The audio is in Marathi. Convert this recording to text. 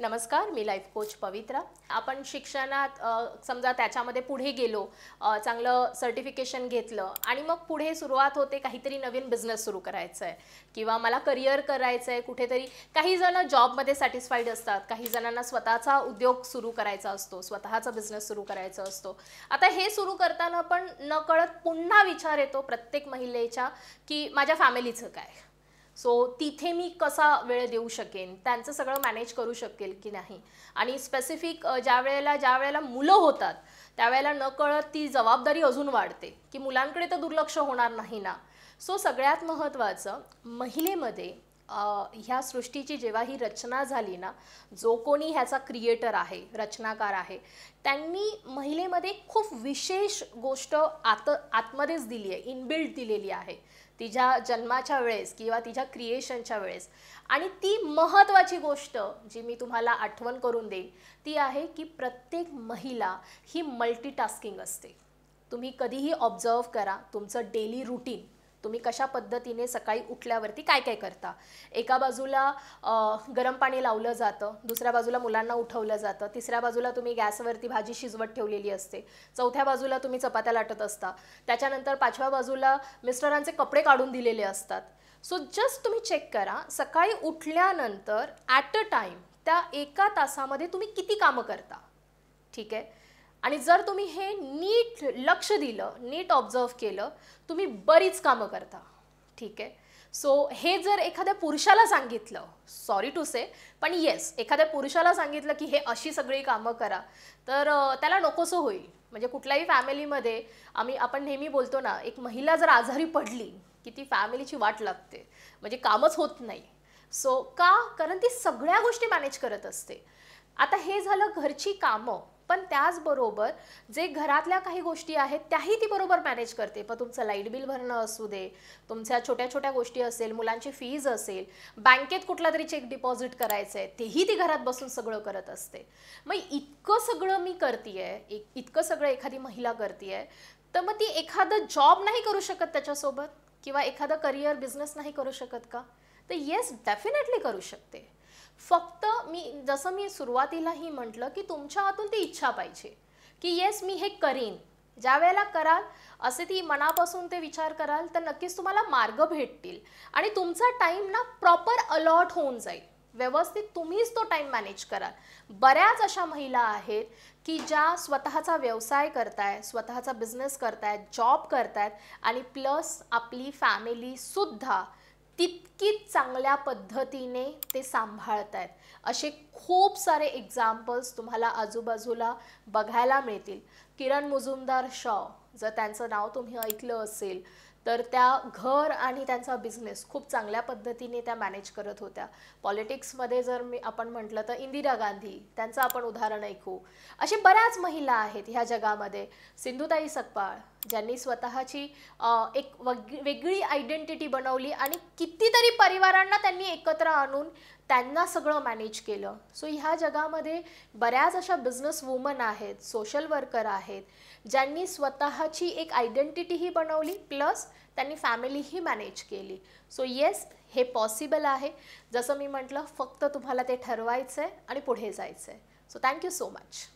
नमस्कार, मी लाईफ कोच पवित्रा। आपण शिक्षणात समजा त्याच्यामध्ये पुढे गेलो, चांगलं सर्टिफिकेशन घेतलं आणि मग पुढे सुरुवात होते काहीतरी नवीन बिझनेस सुरू करायचा आहे किंवा मला करियर करायचं आहे कुठेतरी। काही जण जॉबमध्ये सॅटिस्फाईड असतात, काही जणांना स्वतःचा उद्योग सुरू करायचा असतो, स्वतःचा बिझनेस सुरू करायचा असतो। आता हे सुरू करताना पण नकळत पुन्हा विचार येतो प्रत्येक महिलेच्या की माझ्या फॅमिलीचं काय, सो तिथे मी कसा वेळ देऊ शकेन, त्यांचं सगळं मॅनेज करू शकेल की नाही। आणि स्पेसिफिक ज्या वेळेला मुलं होतात त्यावेळेला नकळत ती जबाबदारी अजून वाढते की मुलांकडे तर दुर्लक्ष होणार नाही ना। सो सगळ्यात महत्त्वाचं महिलेमध्ये ह्या सृष्टीची जेव्हा ही रचना झाली ना, जो कोणी ह्याचा क्रिएटर आहे, रचनाकार आहे, त्यांनी महिलेमध्ये खूप विशेष गोष्ट आतमध्येच दिली आहे, इनबिल्ट दिलेली आहे तिच्या जन्माच्या वेळेस किंवा तिच्या क्रिएशनच्या वेळेस। आणि ती महत्त्वाची गोष्ट जी मी तुम्हाला आठवण करून देईन ती आहे की प्रत्येक महिला ही मल्टीटास्किंग असते। तुम्ही कधीही ऑब्झर्व करा तुमचं डेली रूटीन, तुम्ही कशा पद्धतीने सकाळी उठल्यावरती काय काय करता। एका बाजूला गरम पाणी लावलं जातं, दुसऱ्या बाजूला मुलांना उठवलं जातं, तिसऱ्या बाजूला तुम्ही गॅसवरती भाजी शिजवत ठेवलेली असते, चौथ्या बाजूला तुम्ही चपात्या लाटत असता, त्याच्यानंतर पाचव्या बाजूला मिस्टरांचे कपडे काढून दिलेले असतात। सो जस्ट तुम्ही चेक करा सकाळी उठल्यानंतर ॲट अ टाईम त्या एका तासामध्ये तुम्ही किती कामं करता, ठीक आहे। आणि जर तुम्ही हे नीट लक्ष दिलं, नीट ऑब्झर्व केलं, तुम्ही बरीच कामं करता, ठीक आहे। सो हे जर एखाद्या पुरुषाला सांगितलं, सॉरी टू से, पण येस एखाद्या पुरुषाला सांगितलं की हे अशी सगळी कामं करा तर त्याला नकोसं होईल। म्हणजे कुठल्याही फॅमिलीमध्ये आपण नेहमी बोलतो ना, एक महिला जर आजारी पडली की ती फॅमिलीची वाट लागते, म्हणजे कामच होत नाही। सो का, कारण ती सगळ्या गोष्टी मॅनेज करत असते। आता हे झालं घरची कामं, पण त्याचबरोबर जे घरातल्या काही गोष्टी आहेत त्याही ती बरोबर मॅनेज करते। पण तुमचं लाईट बिल भरणं असू दे, तुमच्या छोट्या छोट्या गोष्टी असेल, मुलांची फीज असेल, बँकेत कुठला तरी चेक डिपॉझिट करायचं आहे, तेही ती घरात बसून सगळं करत असते। मग इतकं सगळं मी करतीये, इतकं सगळं एखादी महिला करतीये, तर मग ती एखादं जॉब नाही करू शकत त्याच्यासोबत किंवा एखादा करियर बिझनेस नाही करू शकत का? तर येस, डेफिनेटली करू शकते। फक्त जसं मी सुरुवातीलाही म्हटलं की तुमच्या हातून ती इच्छा पाहिजे की येस मी हे करीन। ज्या वेळेला कराल, असे ती मनापासून ते विचार कराल, तर नक्कीच तुम्हाला मार्ग भेटतील आणि तुमचा टाइम ना प्रॉपर अलॉट होऊन जाईल, व्यवस्थित तुम्हीच तो टाइम मॅनेज कराल। बऱ्याच अशा महिला आहेत की ज्या स्वतःचा व्यवसाय करतायत, स्वतःचा बिझनेस करतायत, जॉब करतायत आणि प्लस आपली फॅमिली सुद्धा तितकीच चांगल्या पद्धतीने ते सांभाळतायत। असे खूप सारे एक्झाम्पल्स तुम्हाला आजूबाजूला बघायला मिळतील। किरण मुजुमदार शॉ, जर त्यांचं नाव तुम्ही ऐकलं असेल तर त्या घर आणि त्यांचा बिझनेस खूप चांगल्या पद्धतीने त्या मॅनेज करत होत्या। पॉलिटिक्समध्ये जर आपण म्हटलं तर इंदिरा गांधी, त्यांचं आपण उदाहरण ऐकू। अशी बऱ्याच महिला आहेत ह्या जगामध्ये। सिंधुताई सपकाळ, ज्यांनी स्वतःची एक वेगळी आयडेंटिटी बनवली आणि कितीतरी परिवारांना त्यांनी एकत्र आणून त्यांना सगळं मॅनेज केलं। सो ह्या जगामध्ये बऱ्याच अशा बिझनेस वुमन आहेत, सोशल वर्कर आहेत, ज्यांनी स्वतःची एक आयडेंटिटीही बनवली प्लस त्यांनी फॅमिलीही मॅनेज केली। सो येस, हे पॉसिबल आहे। जसं मी म्हटलं, फक्त तुम्हाला ते ठरवायचं आहे आणि पुढे जायचं आहे। So thank you so much.